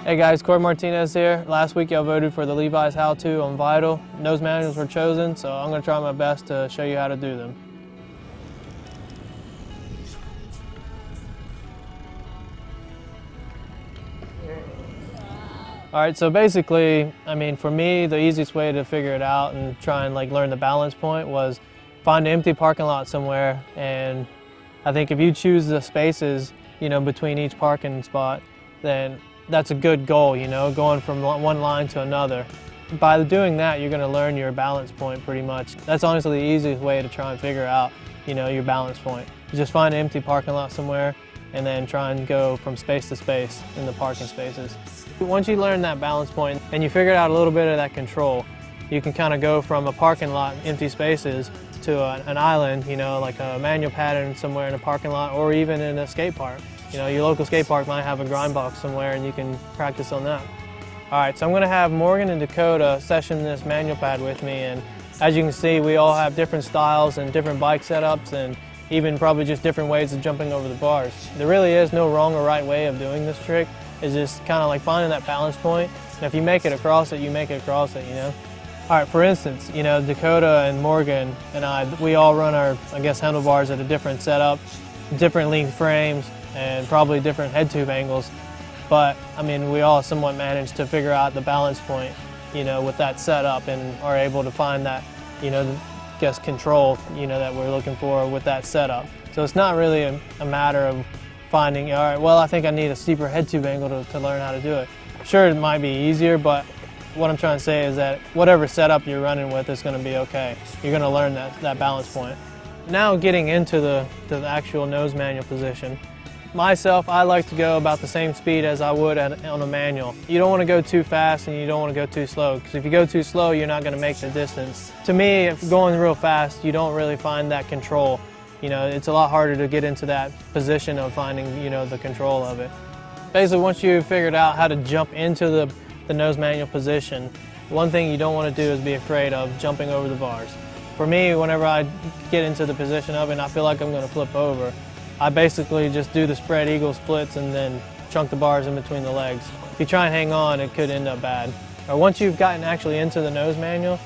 Hey guys, Corey Martinez here. Last week y'all voted for the Levi's how-to on Vital. Nose manuals were chosen, so I'm going to try my best to show you how to do them. Alright, so basically, for me, the easiest way to figure it out and try and learn the balance point was find an empty parking lot somewhere, and I think if you choose the spaces, between each parking spot, then that's a good goal, going from one line to another. By doing that, you're going to learn your balance point pretty much. That's honestly the easiest way to try and figure out, your balance point. Just find an empty parking lot somewhere and then try and go from space to space in the parking spaces. Once you learn that balance point and you figure out a little bit of that control, you can kind of go from a parking lot, empty spaces, to an island, like a manual pattern somewhere in a parking lot or even in a skate park. Your local skate park might have a grind box somewhere and you can practice on that. Alright, so I'm going to have Morgan and Dakota session this manual pad with me, and as you can see, we all have different styles and different bike setups and even probably just different ways of jumping over the bars. There really is no wrong or right way of doing this trick. It's just kind of like finding that balance point, and if you make it across it, you make it across it, Alright, for instance, Dakota and Morgan and we all run our, handlebars at a different setup, different length frames, and probably different head tube angles. But, we all somewhat managed to figure out the balance point, with that setup and are able to find that, control, that we're looking for with that setup. So it's not really a matter of finding, all right, well, I think I need a steeper head tube angle to learn how to do it. Sure, it might be easier, but what I'm trying to say is that whatever setup you're running with is going to be okay. You're going to learn that balance point. Now getting into the actual nose manual position. Myself, I like to go about the same speed as I would on a manual. You don't want to go too fast and you don't want to go too slow, because if you go too slow, you're not going to make the distance. To me, if going real fast, you don't really find that control. It's a lot harder to get into that position of finding, the control of it. Basically, once you've figured out how to jump into the nose manual position, one thing you don't want to do is be afraid of jumping over the bars. For me, whenever I get into the position of it and I feel like I'm going to flip over, I basically just do the spread eagle splits and then chunk the bars in between the legs. If you try and hang on, it could end up bad. Or once you've gotten actually into the nose manual,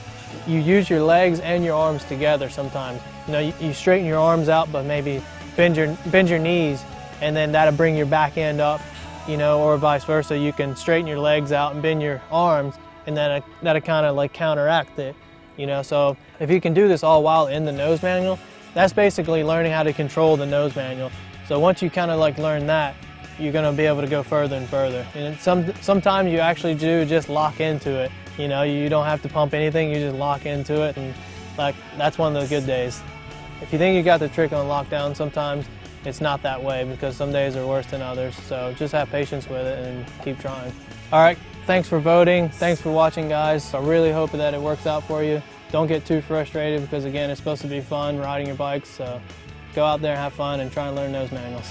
you use your legs and your arms together sometimes. You straighten your arms out, but maybe bend your knees, and then that'll bring your back end up, or vice versa. You can straighten your legs out and bend your arms, and then that'll kind of counteract it. So if you can do this all while in the nose manual, that's basically learning how to control the nose manual. So once you kind of learn that, you're going to be able to go further and further. And sometimes you actually do just lock into it. You don't have to pump anything, you just lock into it, and that's one of the good days. If you think you got the trick on lockdown, sometimes it's not that way, because some days are worse than others. So just have patience with it and keep trying. All right, thanks for voting. Thanks for watching, guys. I really hope that it works out for you. Don't get too frustrated, because again, it's supposed to be fun riding your bikes. So go out there, have fun, and try and learn those manuals.